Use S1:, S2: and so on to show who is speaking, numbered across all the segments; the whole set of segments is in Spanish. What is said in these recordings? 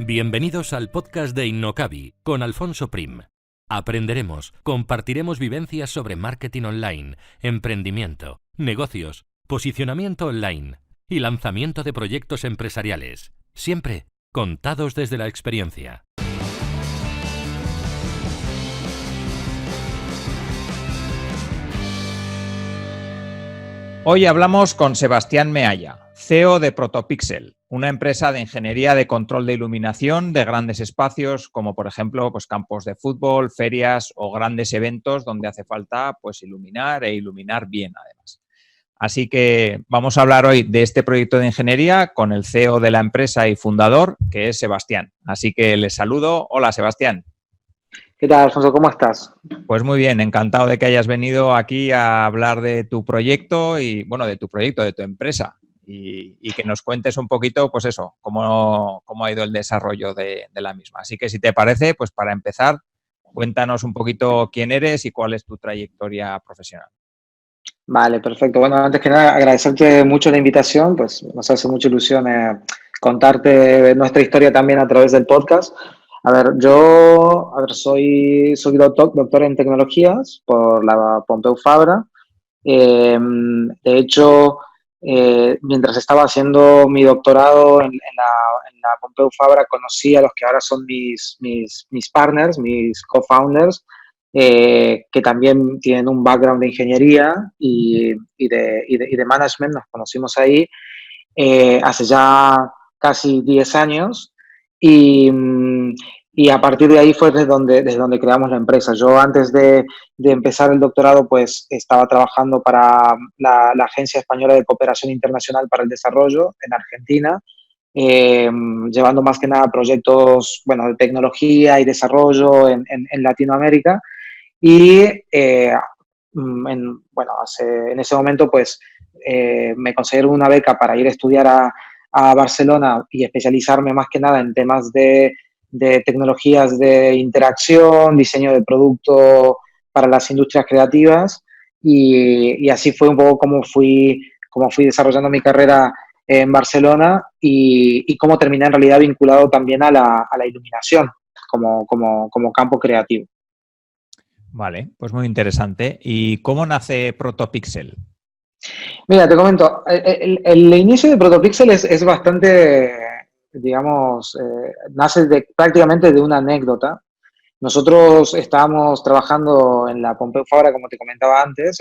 S1: Bienvenidos al podcast de Innocabi con Alfonso Prim. Aprenderemos, compartiremos vivencias sobre marketing online, emprendimiento, negocios, posicionamiento online y lanzamiento de proyectos empresariales, siempre contados desde la experiencia.
S2: Hoy hablamos con Sebastián Mealla, CEO de Protopixel, una empresa de ingeniería de control de iluminación de grandes espacios como por ejemplo campos de fútbol, ferias o grandes eventos donde hace falta iluminar bien además. Así que vamos a hablar hoy de este proyecto de ingeniería con el CEO de la empresa y fundador, que es Sebastián. Así que les saludo. Hola, Sebastián.
S3: ¿Qué tal, Alfonso? ¿Cómo estás?
S2: Pues muy bien, encantado de que hayas venido aquí a hablar de tu proyecto y, bueno, de tu proyecto, de tu empresa y que nos cuentes un poquito, pues eso, cómo ha ido el desarrollo de la misma. Así que si te parece, pues para empezar, cuéntanos un poquito quién eres y cuál es tu trayectoria profesional.
S3: Vale, perfecto. Bueno, antes que nada, agradecerte mucho la invitación, pues nos hace mucha ilusión contarte nuestra historia también a través del podcast. A ver, yo soy doctor en tecnologías por la Pompeu Fabra. De hecho, mientras estaba haciendo mi doctorado en la Pompeu Fabra, conocí a los que ahora son mis partners, mis co-founders, que también tienen un background de ingeniería y de management. Nos conocimos ahí hace ya casi 10 años y a partir de ahí fue desde donde creamos la empresa. Yo antes de empezar el doctorado pues estaba trabajando para la Agencia Española de Cooperación Internacional para el Desarrollo en Argentina, llevando más que nada proyectos de tecnología y desarrollo en Latinoamérica. Y en ese momento pues me consiguieron una beca para ir a estudiar a Barcelona y especializarme más que nada en temas de tecnologías de interacción, diseño de producto para las industrias creativas y así fue un poco como fui desarrollando mi carrera en Barcelona y cómo terminé en realidad vinculado también a la iluminación como campo creativo.
S2: Vale, pues muy interesante. ¿Y cómo nace Protopixel?
S3: Mira, te comento, el inicio de Protopixel es bastante, digamos, nace prácticamente de una anécdota. Nosotros estábamos trabajando en la Pompeu Fabra, como te comentaba antes,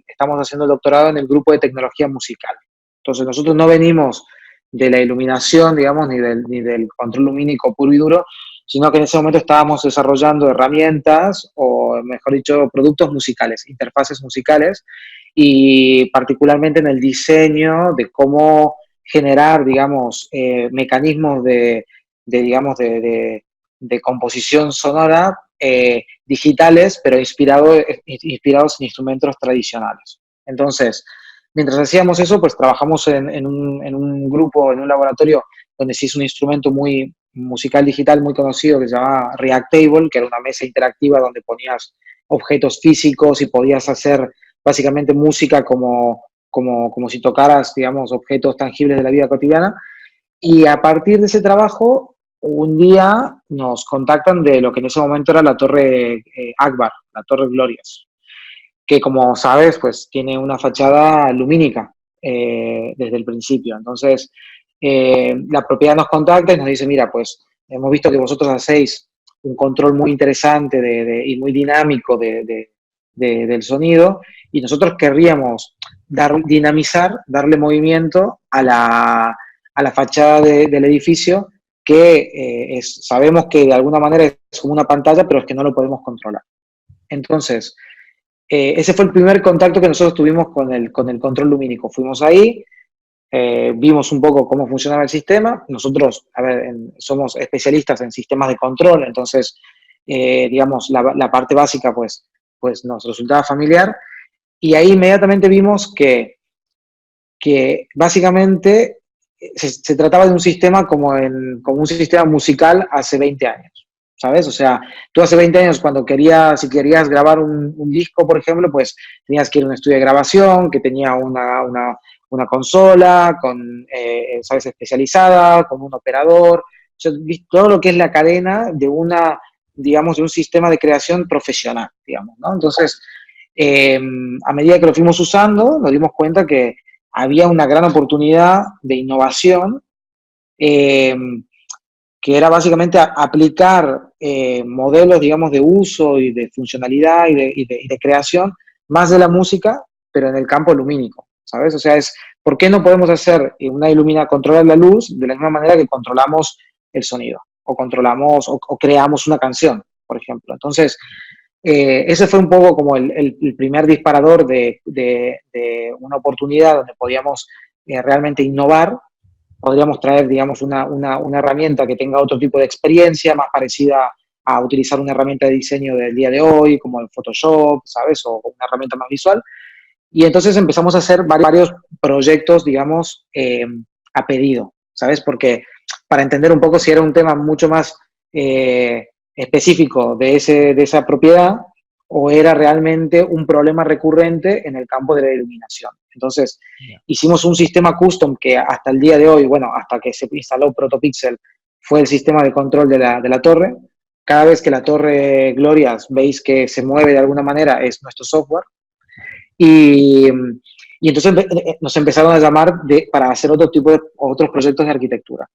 S3: estamos haciendo el doctorado en el grupo de tecnología musical. Entonces, nosotros no venimos de la iluminación, digamos, ni del control lumínico puro y duro, sino que en ese momento estábamos desarrollando herramientas, o mejor dicho, productos musicales, interfaces musicales, y particularmente en el diseño de cómo generar, digamos, mecanismos de composición sonora digitales, pero inspirados en instrumentos tradicionales. Entonces, mientras hacíamos eso, pues trabajamos en un grupo, en un laboratorio donde se hizo un instrumento muy musical digital muy conocido que se llamaba Reactable, que era una mesa interactiva donde ponías objetos físicos y podías hacer básicamente música como si tocaras, digamos, objetos tangibles de la vida cotidiana. Y a partir de ese trabajo, un día nos contactan de lo que en ese momento era la Torre Akbar, la Torre Glorias, que como sabes, pues tiene una fachada lumínica desde el principio. Entonces, la propiedad nos contacta y nos dice, mira, pues hemos visto que vosotros hacéis un control muy interesante y muy dinámico del sonido y nosotros querríamos darle movimiento a la fachada del edificio que sabemos que de alguna manera es como una pantalla, pero es que no lo podemos controlar. Entonces, ese fue el primer contacto que nosotros tuvimos con el control lumínico. Fuimos ahí, vimos un poco cómo funcionaba el sistema. Nosotros, somos especialistas en sistemas de control, entonces, digamos, la parte básica, pues nos resultaba familiar. Y ahí inmediatamente vimos que básicamente se trataba de un sistema como un sistema musical hace 20 años, ¿sabes? O sea, tú hace 20 años si querías grabar un disco, por ejemplo, pues tenías que ir a un estudio de grabación que tenía una consola, ¿sabes? Especializada, con un operador, todo lo que es la cadena de digamos, de un sistema de creación profesional, digamos, ¿no? Entonces, a medida que lo fuimos usando, nos dimos cuenta que había una gran oportunidad de innovación, que era básicamente aplicar modelos, digamos, de uso y de funcionalidad y de creación, más de la música, pero en el campo lumínico, ¿sabes? O sea, ¿por qué no podemos hacer controlar la luz de la misma manera que controlamos el sonido? O controlamos, o creamos una canción, por ejemplo. Entonces, ese fue un poco como el primer disparador de una oportunidad donde podíamos realmente innovar. Podríamos traer, digamos, una herramienta que tenga otro tipo de experiencia, más parecida a utilizar una herramienta de diseño del día de hoy, como el Photoshop, ¿sabes? O una herramienta más visual. Y entonces empezamos a hacer varios proyectos, digamos, a pedido, ¿sabes? Porque para entender un poco si era un tema mucho más específico de esa propiedad o era realmente un problema recurrente en el campo de la iluminación. Entonces, hicimos un sistema custom que hasta el día de hoy, bueno, hasta que se instaló ProtoPixel, fue el sistema de control de la torre. Cada vez que la torre Glorias veis que se mueve de alguna manera, es nuestro software. Y entonces nos empezaron a llamar para hacer otros proyectos de arquitectura.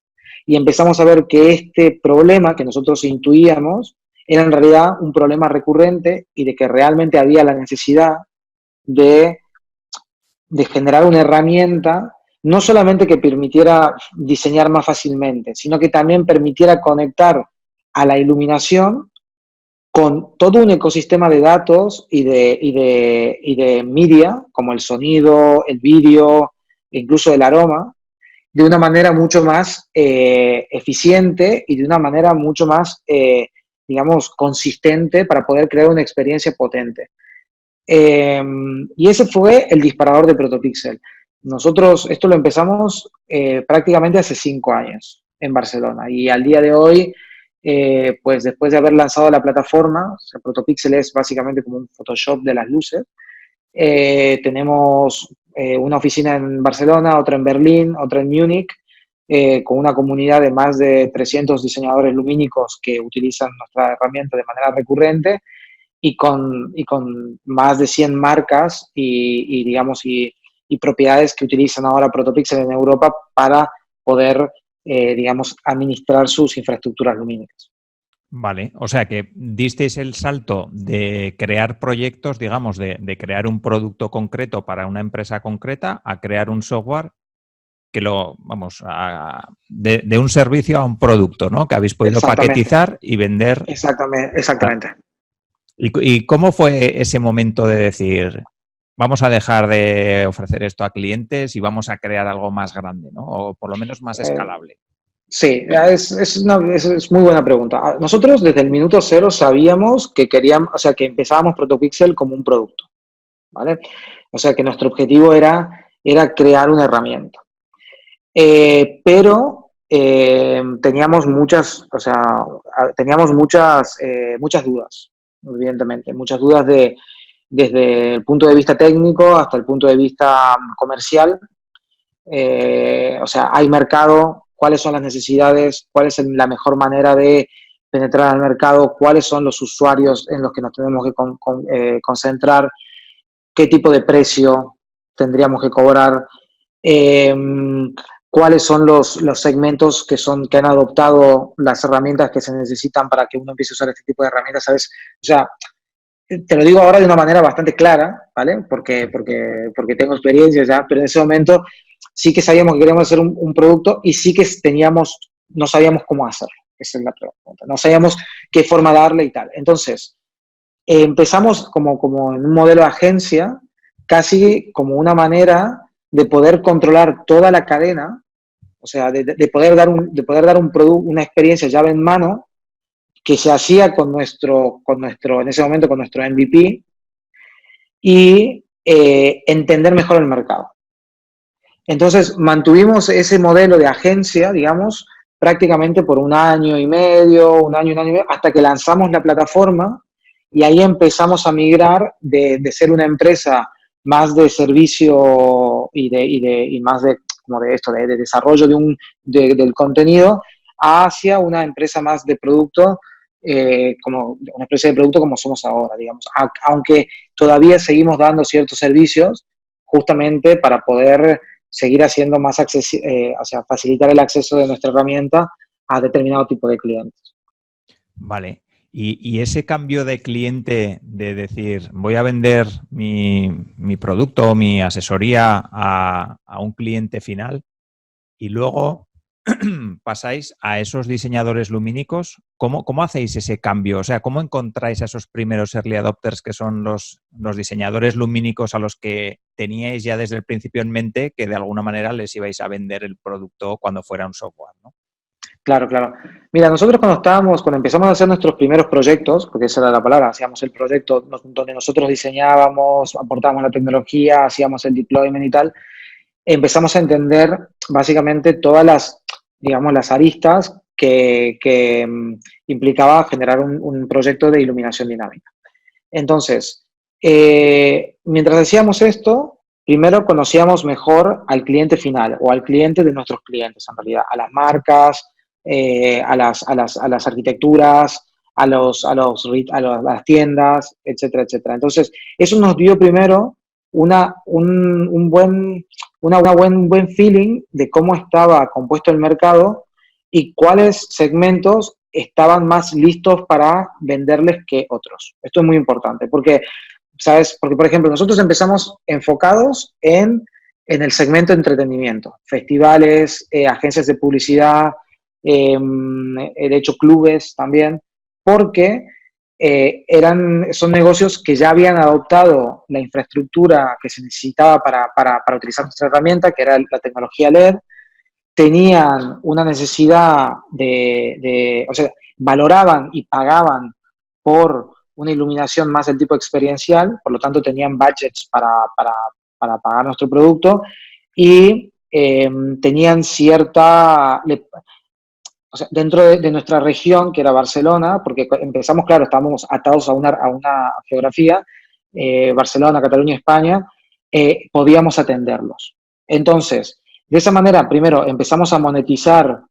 S3: Y empezamos a ver que este problema que nosotros intuíamos era en realidad un problema recurrente y de que realmente había la necesidad de generar una herramienta no solamente que permitiera diseñar más fácilmente, sino que también permitiera conectar a la iluminación con todo un ecosistema de datos y de media, como el sonido, el vídeo, incluso el aroma, de una manera mucho más eficiente y de una manera mucho más, digamos, consistente para poder crear una experiencia potente. Y ese fue el disparador de ProtoPixel. Nosotros esto lo empezamos prácticamente hace 5 años en Barcelona y al día de hoy, pues después de haber lanzado la plataforma, o sea, ProtoPixel es básicamente como un Photoshop de las luces. Tenemos una oficina en Barcelona, otra en Berlín, otra en Múnich, con una comunidad de más de 300 diseñadores lumínicos que utilizan nuestra herramienta de manera recurrente y con más de 100 marcas digamos, y propiedades que utilizan ahora ProtoPixel en Europa para poder, digamos, administrar sus infraestructuras lumínicas.
S2: Vale, o sea que disteis el salto de crear proyectos, digamos, de crear un producto concreto para una empresa concreta a crear un software que de un servicio a un producto, ¿no? Que habéis podido paquetizar y vender.
S3: Exactamente.
S2: ¿Y cómo fue ese momento de decir, vamos a dejar de ofrecer esto a clientes y vamos a crear algo más grande, ¿no? O por lo menos más escalable?
S3: Sí, es muy buena pregunta. Nosotros desde el minuto cero sabíamos que queríamos, o sea, que empezábamos ProtoPixel como un producto, ¿vale? O sea, que nuestro objetivo era crear una herramienta. Pero teníamos muchas dudas, evidentemente, muchas dudas desde el punto de vista técnico hasta el punto de vista comercial. O sea, hay mercado, cuáles son las necesidades, cuál es la mejor manera de penetrar al mercado, cuáles son los usuarios en los que nos tenemos que concentrar, qué tipo de precio tendríamos que cobrar, cuáles son los segmentos que han adoptado las herramientas que se necesitan para que uno empiece a usar este tipo de herramientas, ¿sabes? O sea, te lo digo ahora de una manera bastante clara, ¿vale? Porque tengo experiencia ya, pero en ese momento sí que sabíamos que queríamos hacer un producto y sí que no sabíamos cómo hacerlo. Esa es la pregunta. No sabíamos qué forma darle y tal. Entonces, empezamos como en un modelo de agencia, casi como una manera de poder controlar toda la cadena, o sea, de poder dar un producto, una experiencia llave en mano, que se hacía en ese momento con nuestro MVP y entender mejor el mercado. Entonces, mantuvimos ese modelo de agencia, digamos, prácticamente por un año y medio, hasta que lanzamos la plataforma y ahí empezamos a migrar de ser una empresa más de servicio y más de desarrollo del contenido hacia una empresa más de producto, como una empresa de producto como somos ahora, digamos. Aunque todavía seguimos dando ciertos servicios justamente para poder seguir haciendo más o sea, facilitar el acceso de nuestra herramienta a determinado tipo de clientes.
S2: Vale. Y ese cambio de cliente de decir, voy a vender mi producto o mi asesoría a un cliente final y luego pasáis a esos diseñadores lumínicos, ¿cómo hacéis ese cambio? O sea, ¿cómo encontráis a esos primeros early adopters que son los diseñadores lumínicos a los que teníais ya desde el principio en mente que de alguna manera les ibais a vender el producto cuando fuera un software, ¿no?
S3: Claro, claro. Mira, nosotros cuando empezamos a hacer nuestros primeros proyectos, porque esa era la palabra, hacíamos el proyecto donde nosotros diseñábamos, aportábamos la tecnología, hacíamos el deployment y tal, empezamos a entender básicamente todas las, digamos, las aristas que implicaba generar un proyecto de iluminación dinámica. Entonces, mientras hacíamos esto, primero conocíamos mejor al cliente final o al cliente de nuestros clientes, en realidad, a las marcas, a las arquitecturas, a las tiendas, etcétera, etcétera. Entonces, eso nos dio primero un buen feeling de cómo estaba compuesto el mercado y cuáles segmentos estaban más listos para venderles que otros. Esto es muy importante porque, ¿sabes? Porque, por ejemplo, nosotros empezamos enfocados en el segmento de entretenimiento, festivales, agencias de publicidad, de hecho clubes también, porque son negocios que ya habían adoptado la infraestructura que se necesitaba para utilizar nuestra herramienta, que era la tecnología LED, tenían una necesidad o sea, valoraban y pagaban por una iluminación más del tipo experiencial, por lo tanto tenían budgets para pagar nuestro producto y tenían o sea, dentro de nuestra región, que era Barcelona, porque empezamos, claro, estábamos atados a una geografía, Barcelona, Cataluña, España, podíamos atenderlos. Entonces, de esa manera, primero, empezamos a monetizar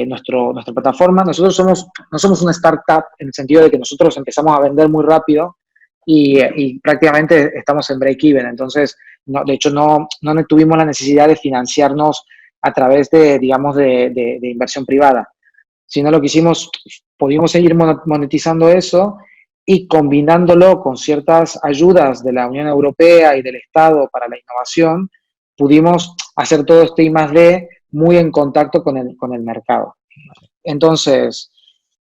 S3: nuestra plataforma. Nosotros no somos una startup en el sentido de que nosotros empezamos a vender muy rápido y prácticamente estamos en break-even. Entonces, de hecho, no tuvimos la necesidad de financiarnos a través digamos, de inversión privada. Sino lo que hicimos, pudimos seguir monetizando eso y combinándolo con ciertas ayudas de la Unión Europea y del Estado para la innovación, pudimos hacer todo este I+D muy en contacto con el mercado. Entonces,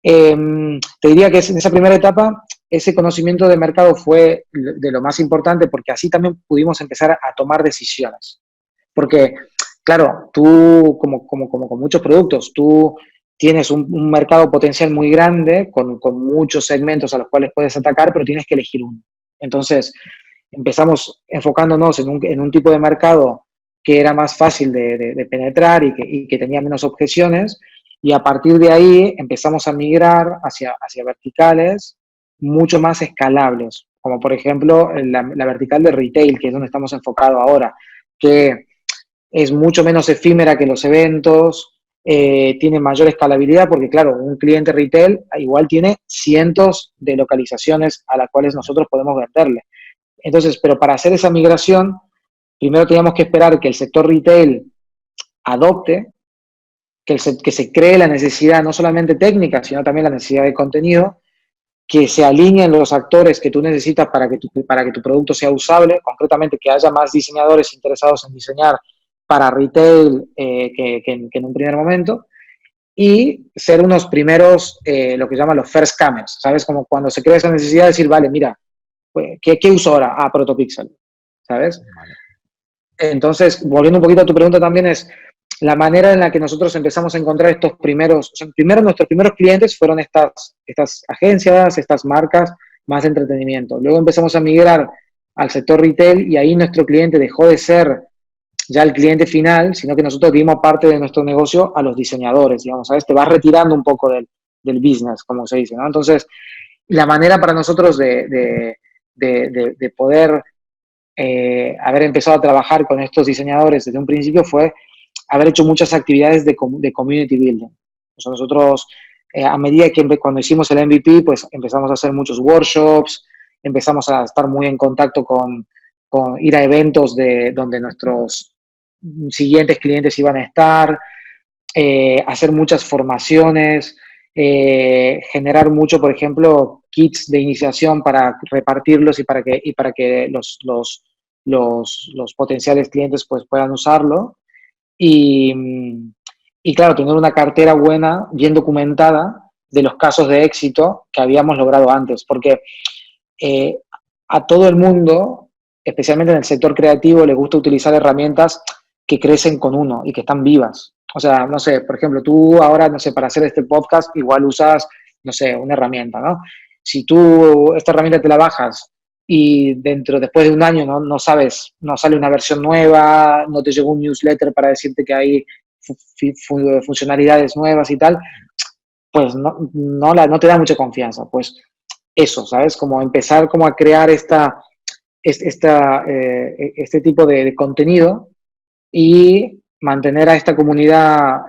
S3: te diría que en esa primera etapa, ese conocimiento de mercado fue de lo más importante porque así también pudimos empezar a tomar decisiones. Porque, claro, tú, como con muchos productos, tú tienes un mercado potencial muy grande con muchos segmentos a los cuales puedes atacar, pero tienes que elegir uno. Entonces, empezamos enfocándonos en un tipo de mercado que era más fácil de penetrar y que tenía menos objeciones, y a partir de ahí empezamos a migrar hacia verticales mucho más escalables, como por ejemplo la vertical de retail, que es donde estamos enfocados ahora, que es mucho menos efímera que los eventos, tiene mayor escalabilidad porque, claro, un cliente retail igual tiene cientos de localizaciones a las cuales nosotros podemos venderle. Entonces, pero para hacer esa migración, primero teníamos que esperar que el sector retail adopte, que se cree la necesidad no solamente técnica, sino también la necesidad de contenido, que se alineen los actores que tú necesitas para que tu producto sea usable, concretamente que haya más diseñadores interesados en diseñar para retail que en un primer momento, y ser unos primeros, lo que llaman los first comers, ¿sabes? Como cuando se crea esa necesidad de decir, vale, mira, ¿qué uso ahora? Ah, Protopixel, ¿sabes? Vale. Entonces, volviendo un poquito a tu pregunta también es, la manera en la que nosotros empezamos a encontrar estos primeros, o sea, primero nuestros primeros clientes fueron estas agencias, estas marcas más de entretenimiento. Luego empezamos a migrar al sector retail y ahí nuestro cliente dejó de ser ya el cliente final, sino que nosotros dimos parte de nuestro negocio a los diseñadores, digamos, ¿sabes? Te vas retirando un poco del business, como se dice, ¿no? Entonces, la manera para nosotros de poder haber empezado a trabajar con estos diseñadores desde un principio fue haber hecho muchas actividades de community building. O sea, nosotros, a medida que cuando hicimos el MVP, pues empezamos a hacer muchos workshops, empezamos a estar muy en contacto con ir a eventos donde nuestros siguientes clientes iban a estar, hacer muchas formaciones, generar mucho, por ejemplo, kits de iniciación para repartirlos y para que los potenciales clientes pues, puedan usarlo. Y claro, tener una cartera buena, bien documentada, de los casos de éxito que habíamos logrado antes. Porque eh, a todo el mundo, especialmente en el sector creativo, le gusta utilizar herramientas que crecen con uno y que están vivas. O sea, no sé, por ejemplo, tú ahora, no sé, para hacer este podcast igual usas, no sé, una herramienta, ¿no? Si tú esta herramienta te la bajas y después de un año no sabes, no sale una versión nueva, no te llegó un newsletter para decirte que hay funcionalidades nuevas y tal, pues no te da mucha confianza. Pues eso, ¿sabes? Como empezar como a crear este tipo de contenido y mantener a esta comunidad,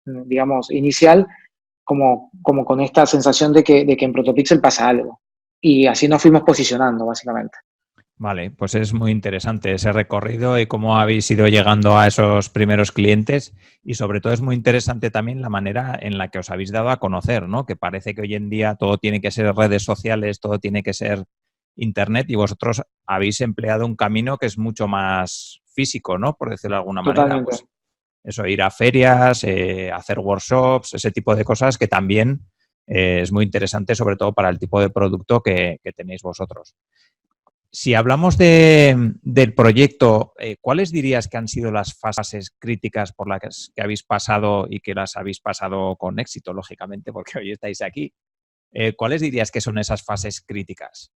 S3: digamos, inicial como con esta sensación de que en Protopixel pasa algo. Y así nos fuimos posicionando, básicamente.
S2: Vale, pues es muy interesante ese recorrido y cómo habéis ido llegando a esos primeros clientes y sobre todo es muy interesante también la manera en la que os habéis dado a conocer, ¿no? Que parece que hoy en día todo tiene que ser redes sociales, todo tiene que ser internet y vosotros habéis empleado un camino que es mucho más físico, ¿no? Por decirlo de alguna manera.
S3: Totalmente.
S2: Pues eso, ir a ferias, hacer workshops, ese tipo de cosas que también es muy interesante, sobre todo para el tipo de producto que tenéis vosotros. Si hablamos del proyecto, ¿cuáles dirías que han sido las fases críticas por las que habéis pasado y que las habéis pasado con éxito, lógicamente, porque hoy estáis aquí? ¿Cuáles dirías que son esas fases críticas?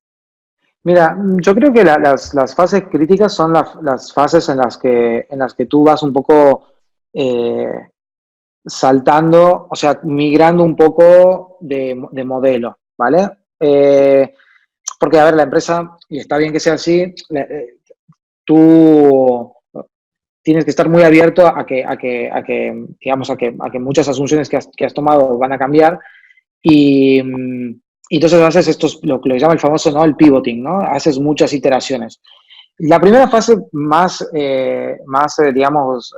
S3: Mira, yo creo que las fases críticas son las fases en las que tú vas un poco saltando, o sea, migrando un poco de modelo, ¿vale? Porque, a ver, la empresa, y está bien que sea así, tú tienes que estar muy abierto digamos, a que muchas asunciones que has tomado van a cambiar y entonces haces lo que le llama el famoso, ¿no? El pivoting, ¿no? Haces muchas iteraciones. La primera fase digamos,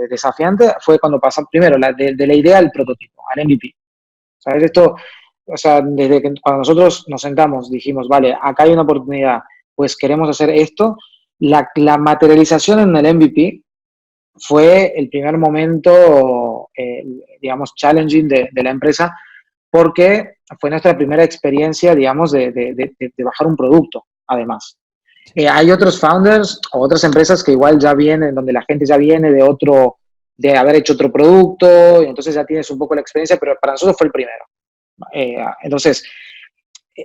S3: desafiante fue cuando pasamos, primero, de la idea al prototipo, al MVP. ¿Sabes? Esto, o sea, desde que cuando nosotros nos sentamos, dijimos, vale, acá hay una oportunidad, pues queremos hacer esto, la materialización en el MVP fue el primer momento, digamos, challenging de la empresa, porque fue nuestra primera experiencia, digamos, de bajar un producto, además. Hay otros founders o otras empresas que igual ya vienen, donde la gente ya viene de haber hecho otro producto, y entonces ya tienes un poco la experiencia, pero para nosotros fue el primero. Entonces,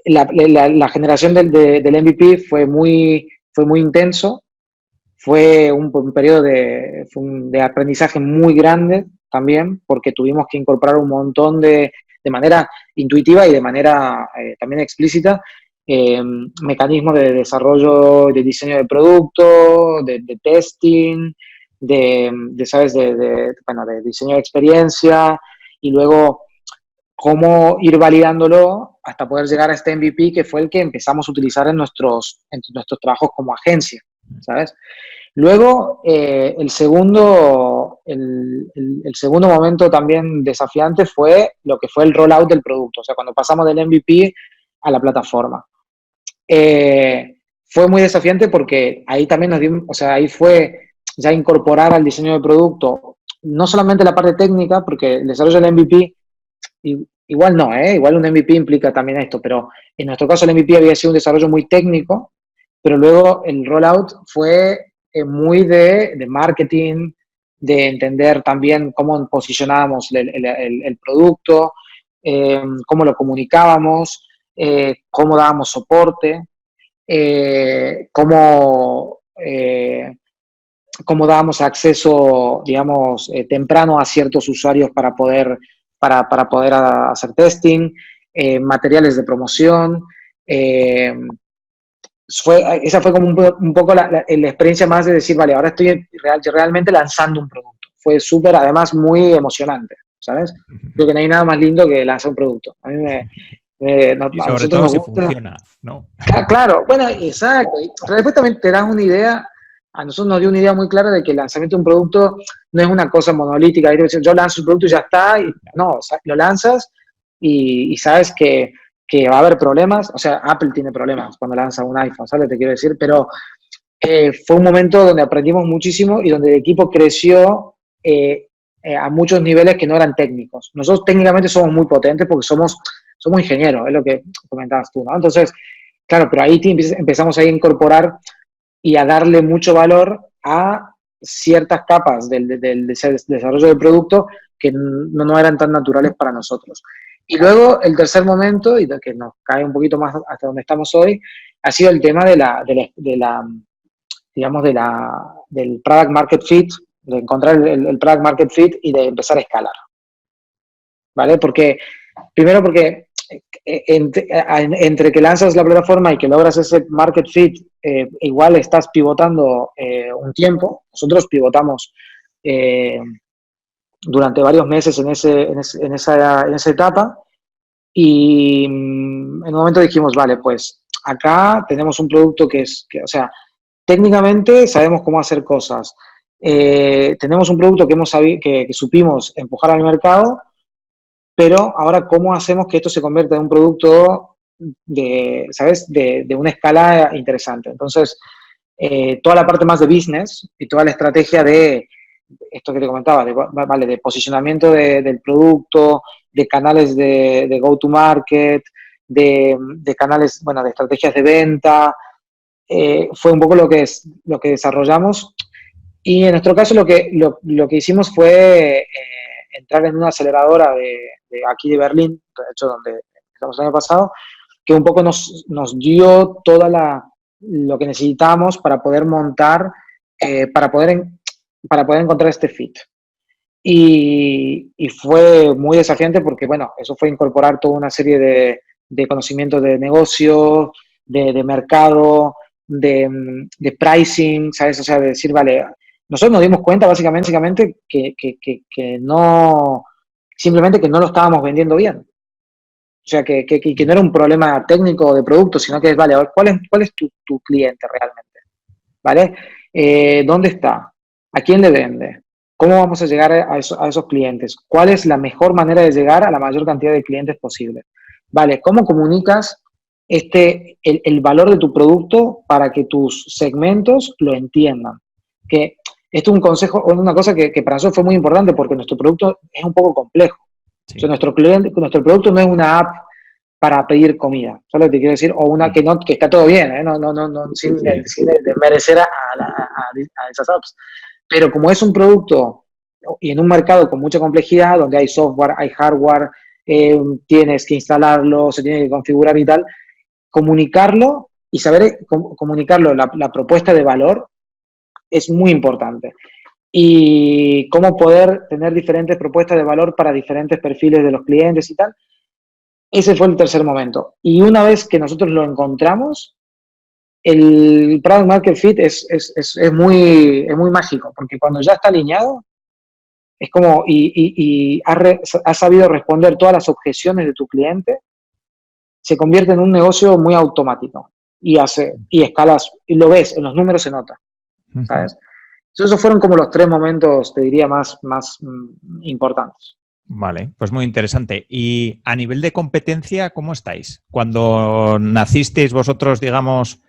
S3: la generación del MVP fue muy intenso, fue un periodo de aprendizaje muy grande también, porque tuvimos que incorporar un montón de manera intuitiva y de manera también explícita, mecanismos de desarrollo, de diseño de producto, de testing, ¿sabes? Bueno, de diseño de experiencia, y luego cómo ir validándolo hasta poder llegar a este MVP, que fue el que empezamos a utilizar en nuestros trabajos como agencia, ¿sabes? Luego, el segundo momento también desafiante fue lo que fue el rollout del producto, o sea, cuando pasamos del MVP a la plataforma. Fue muy desafiante porque ahí también nos dimos, o sea, ahí fue ya incorporar al diseño de producto, no solamente la parte técnica, porque el desarrollo del MVP, igual no, igual un MVP implica también esto, pero en nuestro caso el MVP había sido un desarrollo muy técnico, pero luego el rollout fue muy de marketing, de entender también cómo posicionábamos el producto, cómo lo comunicábamos, cómo dábamos soporte, cómo dábamos acceso, digamos, temprano a ciertos usuarios para poder hacer testing, materiales de promoción. Esa fue como un poco la experiencia más de decir, vale, ahora estoy realmente lanzando un producto. Fue súper, además, muy emocionante. ¿sabes? Creo que no hay nada más lindo que lanzar un producto. A mí
S2: Y
S3: a
S2: sobre
S3: nosotros
S2: todo
S3: nos
S2: si
S3: gusta.
S2: funciona, ¿no?
S3: Claro, bueno, exacto. Pero después también te das una idea, a nosotros nos dio una idea muy clara de que el lanzamiento de un producto no es una cosa monolítica, yo lanzo el producto y ya está, y no, o sea, lo lanzas y sabes que va a haber problemas, o sea, Apple tiene problemas cuando lanza un iPhone, ¿sabes lo que te quiero decir? Pero fue un momento donde aprendimos muchísimo y donde el equipo creció a muchos niveles que no eran técnicos. Nosotros técnicamente somos muy potentes porque somos ingenieros, es lo que comentabas tú, ¿no? Entonces, claro, pero ahí empezamos a incorporar y a darle mucho valor a ciertas capas del desarrollo del producto que no eran tan naturales para nosotros. Y luego el tercer momento, y que nos cae un poquito más hasta donde estamos hoy, ha sido el tema digamos, del product market fit, de encontrar el product market fit y de empezar a escalar. ¿Vale? Primero porque entre que lanzas la plataforma y que logras ese market fit, igual estás pivotando un tiempo. Nosotros pivotamos durante varios meses en esa etapa y en un momento dijimos, vale, pues acá tenemos un producto o sea, técnicamente sabemos cómo hacer cosas. Tenemos un producto que supimos empujar al mercado, pero ahora, ¿cómo hacemos que esto se convierta en un producto ¿sabes? De una escala interesante? Entonces, toda la parte más de business y toda la estrategia de esto que te comentaba, de posicionamiento del producto, de canales de go-to-market, de canales, bueno, de estrategias de venta, fue un poco lo que desarrollamos. Y en nuestro caso lo que hicimos fue entrar en una aceleradora de aquí de Berlín, de hecho donde estamos el año pasado, que un poco nos dio lo que necesitábamos para poder montar, para poder encontrar este fit. Y fue muy desafiante porque, bueno, eso fue incorporar toda una serie de conocimientos de negocio, de mercado, de pricing, ¿sabes? O sea, de decir, vale, nosotros nos dimos cuenta básicamente que no, simplemente que no lo estábamos vendiendo bien. O sea, que no era un problema técnico de producto, sino que es, vale, a ver, ¿cuál es tu cliente realmente? ¿Vale? ¿Dónde está? ¿A quién le vende? ¿Cómo vamos a llegar a esos clientes? ¿Cuál es la mejor manera de llegar a la mayor cantidad de clientes posible? ¿Vale? ¿Cómo comunicas el valor de tu producto para que tus segmentos lo entiendan? Que esto es un consejo, una cosa que para nosotros fue muy importante porque nuestro producto es un poco complejo.
S2: Sí.
S3: O sea, nuestro producto no es una app para pedir comida, ¿sabes lo que te quiero decir? O una que está todo bien, ¿eh? Sin desmerecer a esas apps. Pero como es un producto y en un mercado con mucha complejidad, donde hay software, hay hardware, tienes que instalarlo, se tiene que configurar y tal, comunicarlo y saber comunicarlo, la propuesta de valor, es muy importante. Y cómo poder tener diferentes propuestas de valor para diferentes perfiles de los clientes y tal. Ese fue el tercer momento. Y una vez que nosotros lo encontramos, el product market fit es muy mágico, porque cuando ya está alineado, es como, y has sabido responder todas las objeciones de tu cliente, se convierte en un negocio muy automático. Y escalas, y lo ves, en los números se nota, ¿sabes? Entonces, esos fueron como los tres momentos, te diría, más importantes.
S2: Vale, pues muy interesante. Y a nivel de competencia, ¿cómo estáis? Cuando nacisteis vosotros, digamos,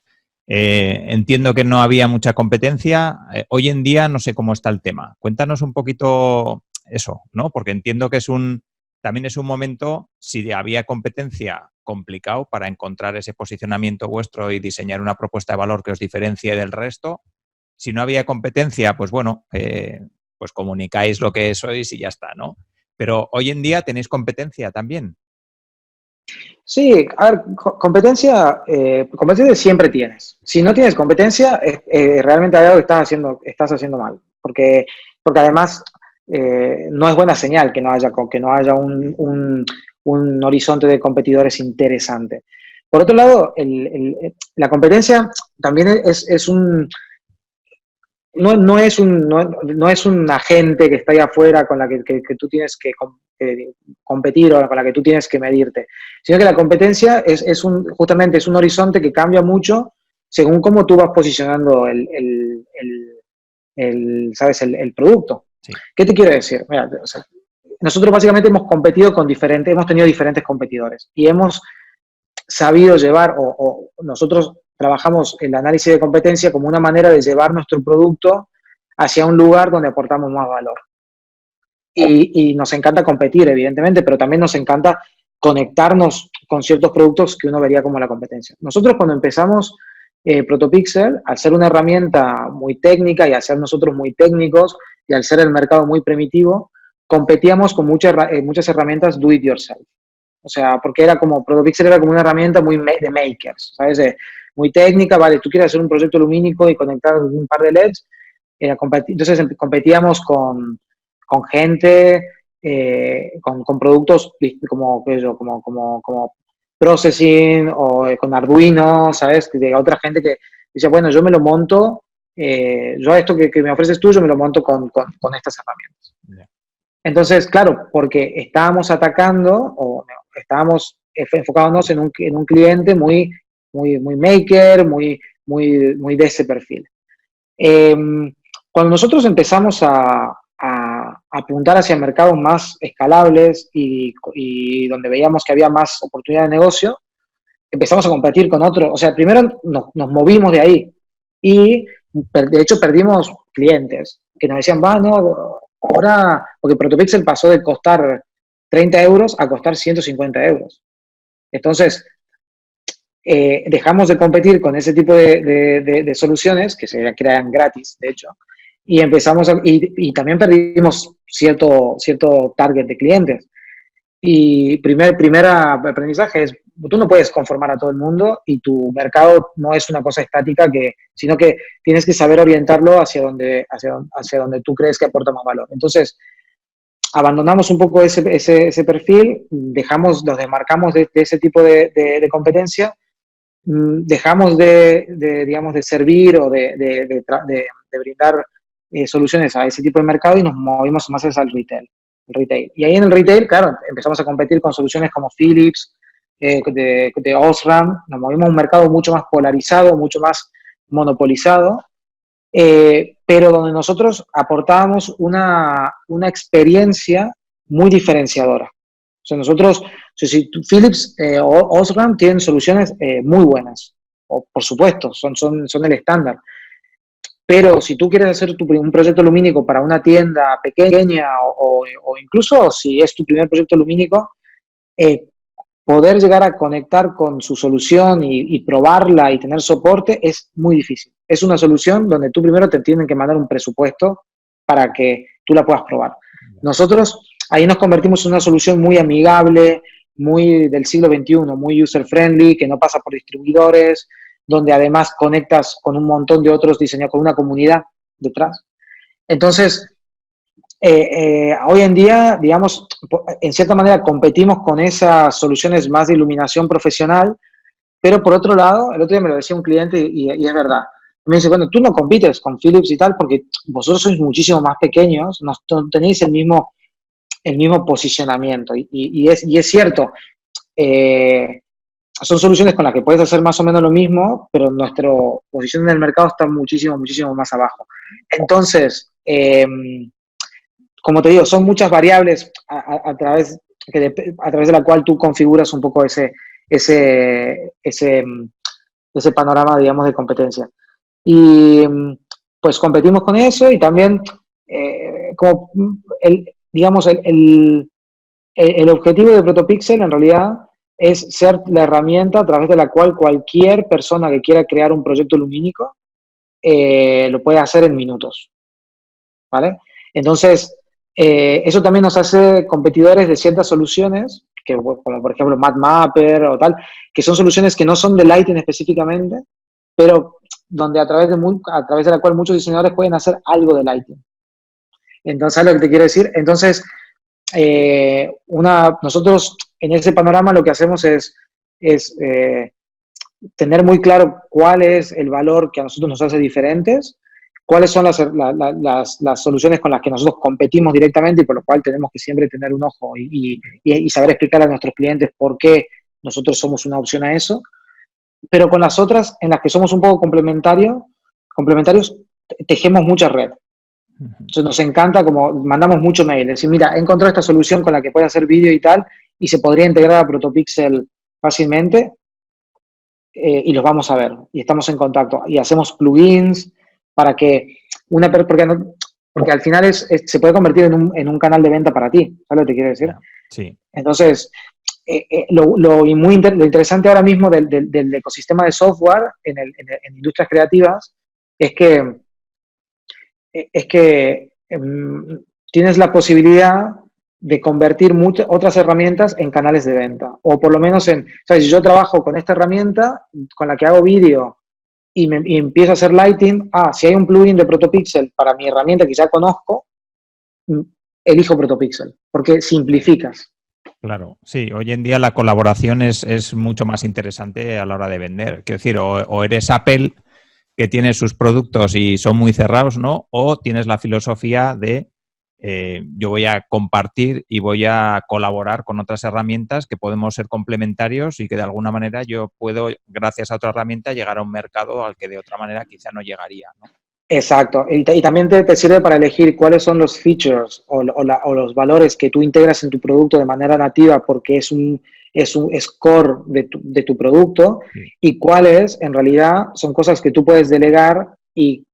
S2: entiendo que no había mucha competencia. Hoy en día no sé cómo está el tema. Cuéntanos un poquito eso, ¿no? Porque entiendo que también es un momento, si había competencia, complicado para encontrar ese posicionamiento vuestro y diseñar una propuesta de valor que os diferencie del resto. Si no había competencia, pues bueno, pues comunicáis lo que sois y ya está, ¿no? Pero hoy en día tenéis competencia también.
S3: Sí, a ver, competencia siempre tienes. Si no tienes competencia, realmente hay algo que estás haciendo mal. Porque además no es buena señal que no haya un horizonte de competidores interesante. Por otro lado, la competencia también no es un agente que está ahí afuera con la que tú tienes que competir o con la que tú tienes que medirte, sino que la competencia justamente es un horizonte que cambia mucho según cómo tú vas posicionando ¿sabes? El producto.
S2: Sí.
S3: ¿Qué te quiero decir? Mira, o sea, nosotros básicamente hemos competido hemos tenido diferentes competidores y hemos sabido llevar, o nosotros trabajamos el análisis de competencia como una manera de llevar nuestro producto hacia un lugar donde aportamos más valor. Y nos encanta competir, evidentemente, pero también nos encanta conectarnos con ciertos productos que uno vería como la competencia. Nosotros cuando empezamos Protopixel, al ser una herramienta muy técnica y al ser nosotros muy técnicos y al ser el mercado muy primitivo, competíamos con muchas herramientas do it yourself. O sea, porque Protopixel era como una herramienta muy de makers, ¿sabes? Muy técnica, vale, tú quieres hacer un proyecto lumínico y conectar un par de LEDs, entonces competíamos con gente, con productos como Processing o con Arduino, ¿sabes? De otra gente que dice, bueno, yo me lo monto, yo esto que me ofreces tú, yo me lo monto con estas herramientas. Yeah. Entonces, claro, porque estábamos atacando o estábamos enfocándonos en un cliente muy maker, muy de ese perfil. Cuando nosotros empezamos a apuntar hacia mercados más escalables y donde veíamos que había más oportunidad de negocio, empezamos a competir con otros. O sea, primero nos movimos de ahí y de hecho perdimos clientes que nos decían, no, ahora, porque Protopixel pasó de costar 30 euros a costar 150 euros. Entonces, dejamos de competir con ese tipo de soluciones que se crean gratis, de hecho, y empezamos y también perdimos cierto target de clientes. Y primer aprendizaje es, tú no puedes conformar a todo el mundo y tu mercado no es una cosa estática, sino que tienes que saber orientarlo hacia donde tú crees que aporta más valor. Entonces, abandonamos un poco ese perfil, nos desmarcamos de ese tipo de competencia, dejamos digamos, de servir o de brindar soluciones a ese tipo de mercado y nos movimos más hacia el retail. Y ahí en el retail, claro, empezamos a competir con soluciones como Philips, de Osram, nos movimos a un mercado mucho más polarizado, mucho más monopolizado, pero donde nosotros aportábamos una experiencia muy diferenciadora. O sea, si Philips o Osram tienen soluciones muy buenas, por supuesto, son el estándar. Pero si tú quieres hacer un proyecto lumínico para una tienda pequeña o incluso si es tu primer proyecto lumínico, poder llegar a conectar con su solución y probarla y tener soporte es muy difícil. Es una solución donde tú primero te tienen que mandar un presupuesto para que tú la puedas probar. Nosotros ahí nos convertimos en una solución muy amigable, muy del siglo XXI, muy user-friendly, que no pasa por distribuidores, donde además conectas con un montón de otros diseñadores, con una comunidad detrás. Entonces, hoy en día, digamos, en cierta manera competimos con esas soluciones más de iluminación profesional, pero por otro lado, el otro día me lo decía un cliente y es verdad. Me dice, bueno, tú no compites con Philips y tal porque vosotros sois muchísimo más pequeños, no tenéis el mismo posicionamiento. Y es cierto, son soluciones con las que puedes hacer más o menos lo mismo, pero nuestra posición en el mercado está muchísimo más abajo. Entonces, como te digo, son muchas variables a través de la cual tú configuras un poco ese panorama, digamos, de competencia. Y pues competimos con eso y también, digamos, el objetivo de Protopixel en realidad es ser la herramienta a través de la cual cualquier persona que quiera crear un proyecto lumínico lo puede hacer en minutos, ¿vale? Entonces, eso también nos hace competidores de ciertas soluciones, como por ejemplo MadMapper o tal, que son soluciones que no son de Lighting específicamente, pero donde a través de la cual muchos diseñadores pueden hacer algo de Lighting. Entonces, ¿sabes lo que te quiero decir? Entonces, nosotros en ese panorama lo que hacemos es tener muy claro cuál es el valor que a nosotros nos hace diferentes cuáles son las soluciones con las que nosotros competimos directamente y por lo cual tenemos que siempre tener un ojo y saber explicar a nuestros clientes por qué nosotros somos una opción a eso. Pero con las otras, en las que somos un poco complementarios, tejemos mucha red. Entonces nos encanta, como mandamos mucho mail, decir, mira, he encontrado esta solución con la que puede hacer vídeo y tal, y se podría integrar a Protopixel fácilmente, y los vamos a ver, y estamos en contacto, y hacemos plugins para que porque al final se puede convertir en un canal de venta para ti, ¿sabes lo que te quiero decir?
S2: Sí.
S3: Entonces, lo interesante ahora mismo del ecosistema de software en industrias creativas es que tienes la posibilidad de convertir otras herramientas en canales de venta. O por lo menos ¿sabes? Si yo trabajo con esta herramienta con la que hago vídeo y empiezo a hacer lighting, si hay un plugin de Protopixel para mi herramienta que ya conozco, elijo Protopixel, porque simplificas.
S2: Claro, sí. Hoy en día la colaboración es mucho más interesante a la hora de vender. Quiero decir, o eres Apple, que tiene sus productos y son muy cerrados, ¿no? O tienes la filosofía de yo voy a compartir y voy a colaborar con otras herramientas que podemos ser complementarios y que de alguna manera yo puedo, gracias a otra herramienta, llegar a un mercado al que de otra manera quizá no llegaría, ¿no?
S3: Exacto. Y también te sirve para elegir cuáles son los features o los valores que tú integras en tu producto de manera nativa porque es un core de tu producto,
S2: Sí.
S3: Y cuáles en realidad son cosas que tú puedes delegar y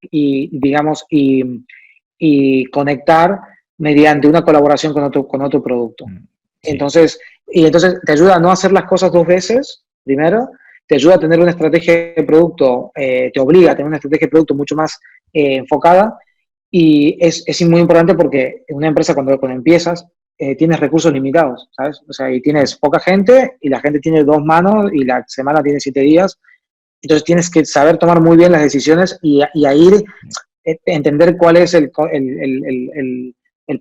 S3: conectar mediante una colaboración con otro producto.
S2: Sí.
S3: Entonces te ayuda a no hacer las cosas dos veces, primero, te ayuda a tener una estrategia de producto, te obliga a tener una estrategia de producto mucho más enfocada, y es muy importante porque en una empresa cuando empiezas tienes recursos limitados, ¿sabes? O sea, y tienes poca gente y la gente tiene 2 manos y la semana tiene 7 días, entonces tienes que saber tomar muy bien las decisiones y a ir entender cuál es el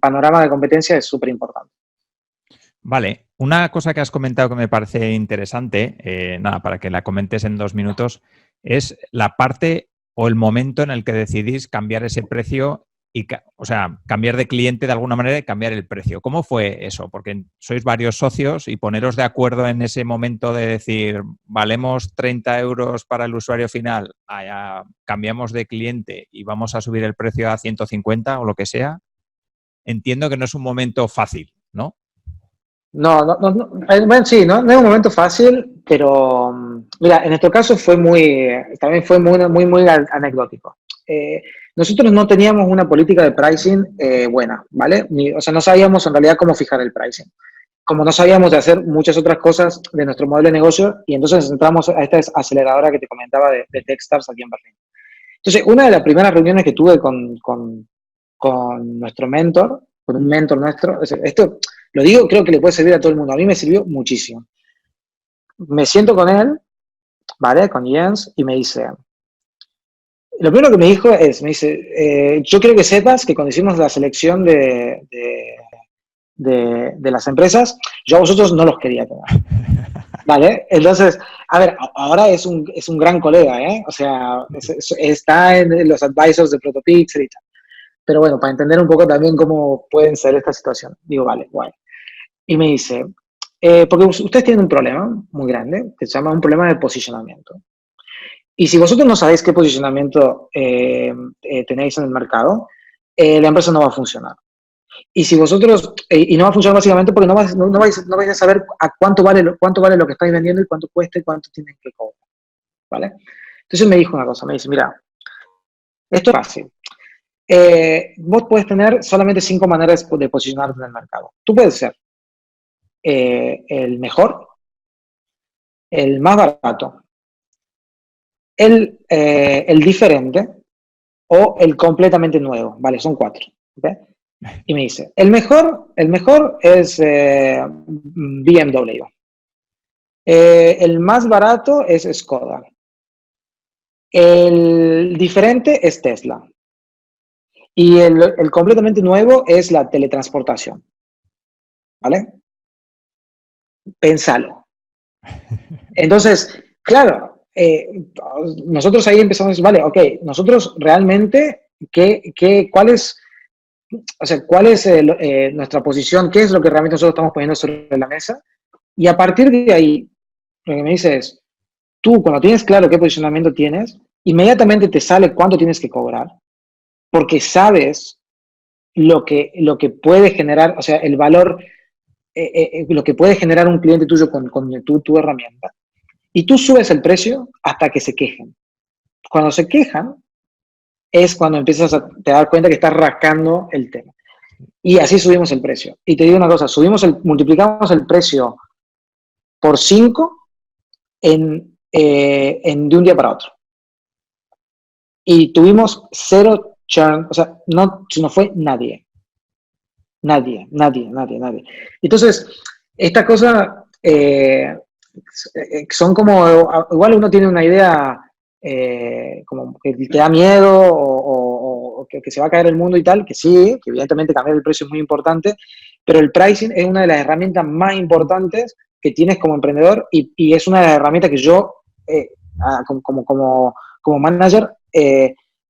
S3: panorama de competencia es súper importante.
S2: Vale, una cosa que has comentado que me parece interesante, nada, para que la comentes en 2 minutos, es la parte o el momento en el que decidís cambiar ese precio o sea, cambiar de cliente de alguna manera y cambiar el precio. ¿Cómo fue eso? Porque sois varios socios y poneros de acuerdo en ese momento de decir, valemos 30 euros para el usuario final, cambiamos de cliente y vamos a subir el precio a 150 o lo que sea. Entiendo que no es un momento fácil, ¿no?
S3: No. Bueno, sí, no es un momento fácil, pero mira, en nuestro caso también fue muy anecdótico. Nosotros no teníamos una política de pricing buena, ¿vale? O sea, no sabíamos en realidad cómo fijar el pricing. Como no sabíamos de hacer muchas otras cosas de nuestro modelo de negocio, y entonces entramos a esta aceleradora que te comentaba de Techstars aquí en Berlín. Entonces, una de las primeras reuniones que tuve con nuestro mentor, con un mentor nuestro, esto lo digo, creo que le puede servir a todo el mundo. A mí me sirvió muchísimo. Me siento con él, ¿vale? Con Jens, y me dice, lo primero que me dice, yo quiero que sepas que cuando hicimos la selección de las empresas, yo a vosotros no los quería tener. ¿Vale? Entonces, a ver, ahora es un gran colega, ¿eh? O sea, está en los advisors de Protopixel y tal. Pero bueno, para entender un poco también cómo pueden ser esta situación. Digo, vale, guay. Y me dice, porque ustedes tienen un problema muy grande, que se llama un problema de posicionamiento. Y si vosotros no sabéis qué posicionamiento tenéis en el mercado, la empresa no va a funcionar. Y si vosotros, y no va a funcionar básicamente porque no vais a saber a cuánto vale lo que estáis vendiendo y cuánto cuesta y cuánto tienen que cobrar, ¿vale? Entonces me dijo una cosa, me dice, mira, esto es fácil. Vos puedes tener solamente 5 maneras de posicionarte en el mercado. Tú puedes ser el mejor, el más barato, el diferente o el completamente nuevo, ¿vale? Son 4, ¿okay? Y me dice, el mejor es BMW. El más barato es Skoda. El diferente es Tesla. Y el completamente nuevo es la teletransportación. ¿Vale? Pénsalo. Entonces, claro, nosotros ahí empezamos a decir, vale, ok, nosotros realmente cuál es, o sea, cuál es nuestra posición, qué es lo que realmente nosotros estamos poniendo sobre la mesa. Y a partir de ahí, lo que me dice es, tú cuando tienes claro qué posicionamiento tienes, inmediatamente te sale cuánto tienes que cobrar, porque sabes lo que puede generar, o sea, el valor, lo que puede generar un cliente tuyo con tu herramienta. Y tú subes el precio hasta que se quejen. Cuando se quejan, es cuando empiezas a te dar cuenta que estás rascando el tema. Y así subimos el precio. Y te digo una cosa, multiplicamos el precio por 5 de un día para otro. Y tuvimos cero churn, o sea, no fue nadie. Nadie. Entonces, esta cosa son como, igual uno tiene una idea como que te da miedo o que se va a caer el mundo y tal, que sí, que evidentemente cambiar el precio es muy importante, pero el pricing es una de las herramientas más importantes que tienes como emprendedor y es una de las herramientas que yo como manager